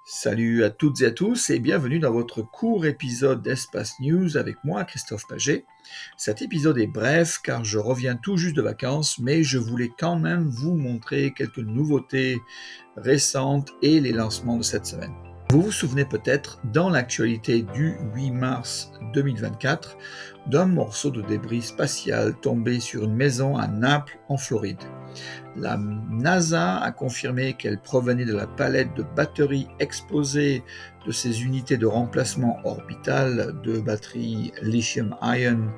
Salut à toutes et à tous et bienvenue dans votre court épisode d'Espace News avec moi, Christophe Paget. Cet épisode est bref car je reviens tout juste de vacances, mais je voulais quand même vous montrer quelques nouveautés récentes et les lancements de cette semaine. Vous vous souvenez peut-être, dans l'actualité du 8 mars 2024, d'un morceau de débris spatial tombé sur une maison à Naples, en Floride. La NASA a confirmé qu'elle provenait de la palette de batteries exposées de ces unités de remplacement orbital de batteries lithium-ion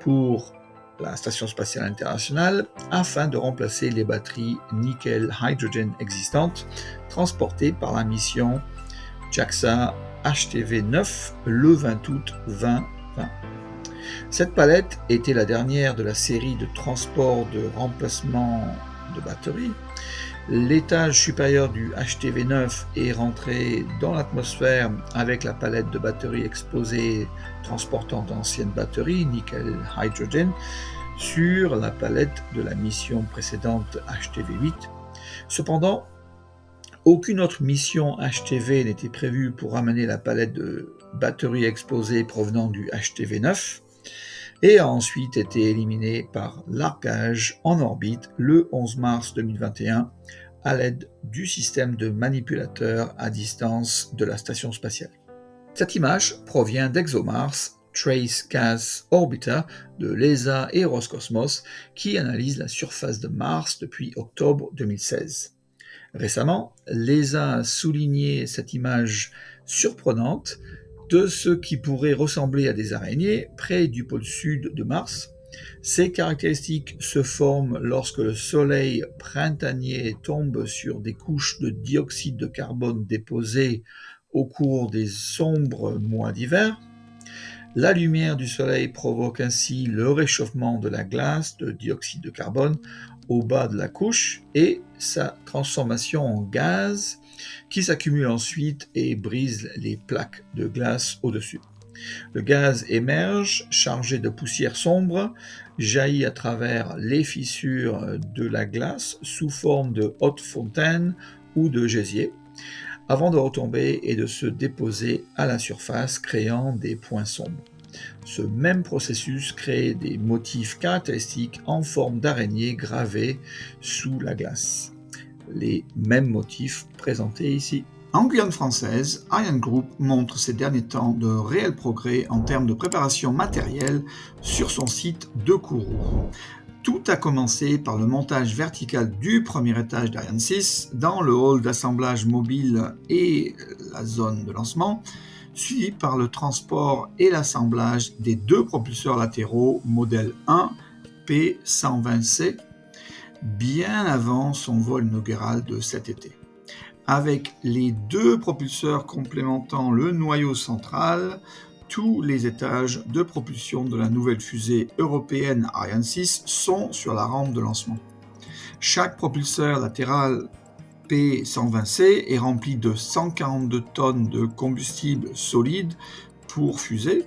pour la Station spatiale internationale afin de remplacer les batteries nickel-hydrogène existantes transportées par la mission JAXA HTV-9 le 20 août 2020. Cette palette était la dernière de la série de transports de remplacement de batteries. L'étage supérieur du HTV-9 est rentré dans l'atmosphère avec la palette de batteries exposées transportant d'anciennes batteries nickel-hydrogène sur la palette de la mission précédente HTV-8. Cependant, aucune autre mission HTV n'était prévue pour ramener la palette de batteries exposées provenant du HTV-9 et a ensuite été éliminée par largage en orbite le 11 mars 2021 à l'aide du système de manipulateur à distance de la station spatiale. Cette image provient d'ExoMars Trace Gas Orbiter de l'ESA et Roscosmos qui analyse la surface de Mars depuis octobre 2016. Récemment, l'ESA a souligné cette image surprenante de ce qui pourrait ressembler à des araignées près du pôle sud de Mars. Ces caractéristiques se forment lorsque le soleil printanier tombe sur des couches de dioxyde de carbone déposées au cours des sombres mois d'hiver. La lumière du soleil provoque ainsi le réchauffement de la glace de dioxyde de carbone au bas de la couche et sa transformation en gaz qui s'accumule ensuite et brise les plaques de glace au-dessus. Le gaz émerge, chargé de poussière sombre, jaillit à travers les fissures de la glace sous forme de hautes fontaines ou de gésiers, avant de retomber et de se déposer à la surface, créant des points sombres. Ce même processus crée des motifs caractéristiques en forme d'araignée gravés sous la glace. Les mêmes motifs présentés ici. En Guyane française, ArianeGroup montre ces derniers temps de réels progrès en termes de préparation matérielle sur son site de Kourou. Tout a commencé par le montage vertical du premier étage d'Ariane 6 dans le hall d'assemblage mobile et la zone de lancement, suivi par le transport et l'assemblage des deux propulseurs latéraux modèle 1 P120C, bien avant son vol inaugural de cet été. Avec les deux propulseurs complémentant le noyau central, tous les étages de propulsion de la nouvelle fusée européenne Ariane 6 sont sur la rampe de lancement. Chaque propulseur latéral P120C est rempli de 142 tonnes de combustible solide pour fusée,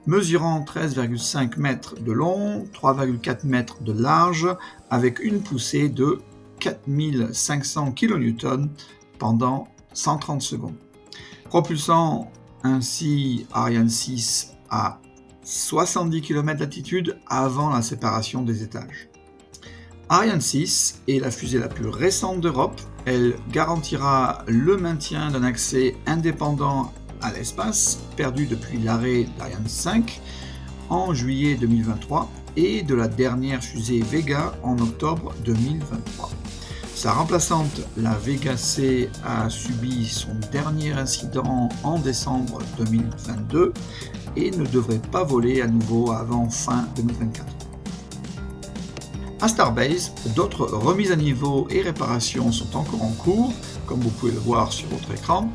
mesurant 13,5 mètres de long, 3,4 mètres de large, avec une poussée de 4500 kN pendant 130 secondes, propulsant ainsi Ariane 6 à 70 km d'altitude avant la séparation des étages. Ariane 6 est la fusée la plus récente d'Europe. Elle garantira le maintien d'un accès indépendant à l'espace, perdu depuis l'arrêt d'Ariane 5 en juillet 2023 et de la dernière fusée Vega en octobre 2023. Sa remplaçante, la Vega C, a subi son dernier incident en décembre 2022 et ne devrait pas voler à nouveau avant fin 2024. À Starbase, d'autres remises à niveau et réparations sont encore en cours, comme vous pouvez le voir sur votre écran.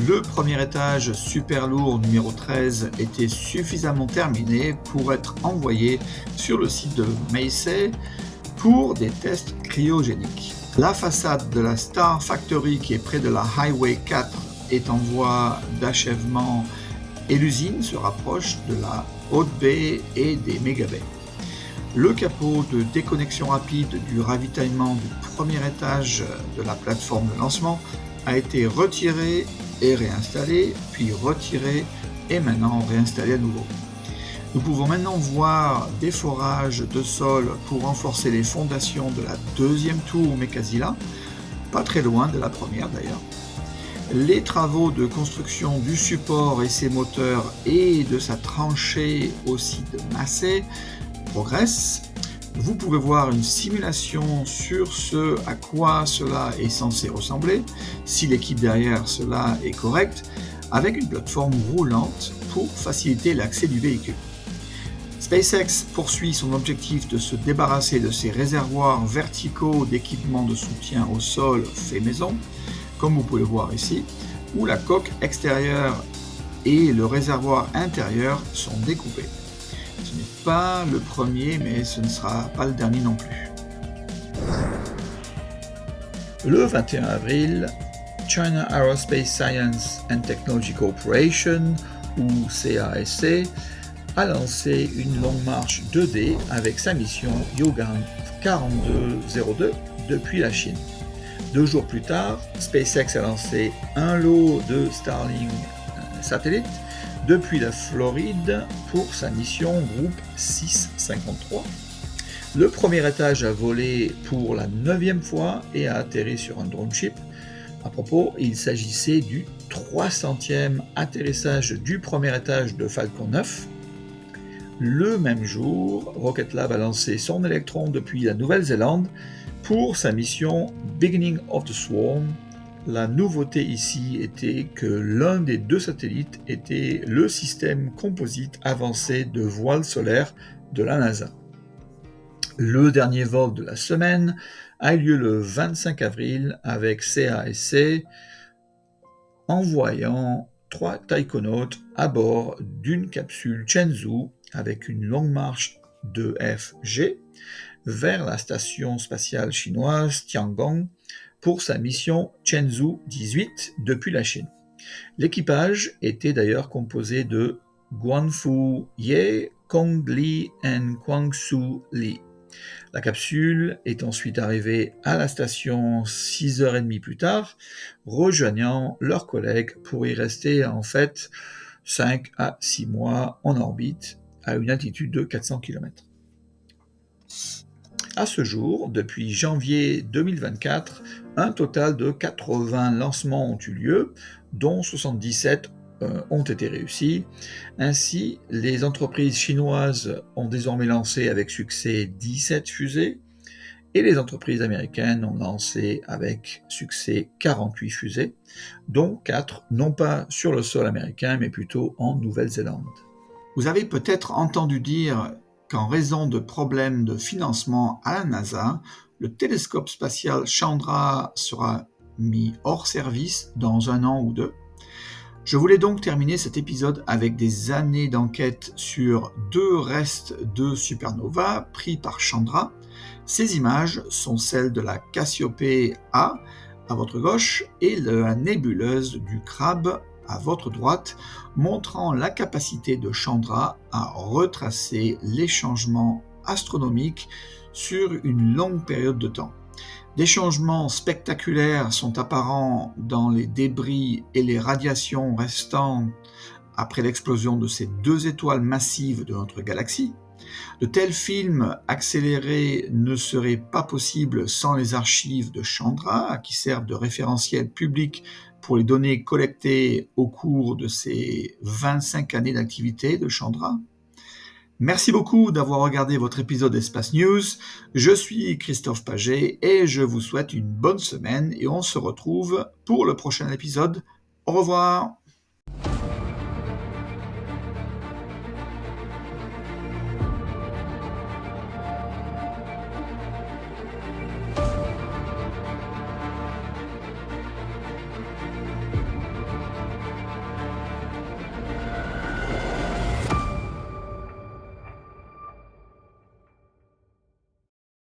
Le premier étage super lourd numéro 13 était suffisamment terminé pour être envoyé sur le site de Macy pour des tests cryogéniques. La façade de la Star Factory qui est près de la Highway 4 est en voie d'achèvement et l'usine se rapproche de la Haute Baie et des Mégabaies. Le capot de déconnexion rapide du ravitaillement du premier étage de la plateforme de lancement a été retiré et réinstaller, puis retirer et maintenant réinstaller à nouveau. Nous pouvons maintenant voir des forages de sol pour renforcer les fondations de la deuxième tour Mekazila, pas très loin de la première d'ailleurs. Les travaux de construction du support et ses moteurs et de sa tranchée aussi de Massey progressent. Vous pouvez voir une simulation sur ce à quoi cela est censé ressembler, si l'équipe derrière cela est correcte, avec une plateforme roulante pour faciliter l'accès du véhicule. SpaceX poursuit son objectif de se débarrasser de ses réservoirs verticaux d'équipements de soutien au sol fait maison, comme vous pouvez le voir ici, où la coque extérieure et le réservoir intérieur sont découpés. Ce n'est pas le premier, mais ce ne sera pas le dernier non plus. Le 21 avril, China Aerospace Science and Technology Corporation, ou CASC, a lancé une longue marche 2D avec sa mission Yugan 4202 depuis la Chine. 2 jours plus tard, SpaceX a lancé un lot de Starlink satellites depuis la Floride pour sa mission groupe 653. Le premier étage a volé pour la 9e fois et a atterri sur un drone ship. À propos, il s'agissait du 300e atterrissage du premier étage de Falcon 9. Le même jour, Rocket Lab a lancé son Electron depuis la Nouvelle-Zélande pour sa mission Beginning of the Swarm. La nouveauté ici était que l'un des 2 satellites était le système composite avancé de voile solaire de la NASA. Le dernier vol de la semaine a eu lieu le 25 avril avec CASC, envoyant 3 taïkonautes à bord d'une capsule Chenzhou avec une longue marche de FG vers la station spatiale chinoise Tiangong pour sa mission Chenzhou 18 depuis la Chine. L'équipage était d'ailleurs composé de Guangfu Ye, Kong Li et Guangsu Li. La capsule est ensuite arrivée à la station 6h30 plus tard, rejoignant leurs collègues pour y rester en fait 5 à 6 mois en orbite à une altitude de 400 km. À ce jour, depuis janvier 2024, un total de 80 lancements ont eu lieu, dont 77 ont été réussis. Ainsi, les entreprises chinoises ont désormais lancé avec succès 17 fusées et les entreprises américaines ont lancé avec succès 48 fusées, dont 4 non pas sur le sol américain mais plutôt en Nouvelle-Zélande. Vous avez peut-être entendu dire qu'en raison de problèmes de financement à la NASA, le télescope spatial Chandra sera mis hors service dans 1 an ou 2. Je voulais donc terminer cet épisode avec des années d'enquête sur 2 restes de supernova pris par Chandra. Ces images sont celles de la Cassiopée A à votre gauche et de la nébuleuse du Crabe à votre droite, montrant la capacité de Chandra à retracer les changements astronomiques sur une longue période de temps. Des changements spectaculaires sont apparents dans les débris et les radiations restant après l'explosion de ces 2 étoiles massives de notre galaxie. De tels films accélérés ne seraient pas possibles sans les archives de Chandra, qui servent de référentiel public pour les données collectées au cours de ces 25 années d'activité de Chandra. Merci beaucoup d'avoir regardé votre épisode d'Espace News. Je suis Christophe Paget et je vous souhaite une bonne semaine et on se retrouve pour le prochain épisode. Au revoir.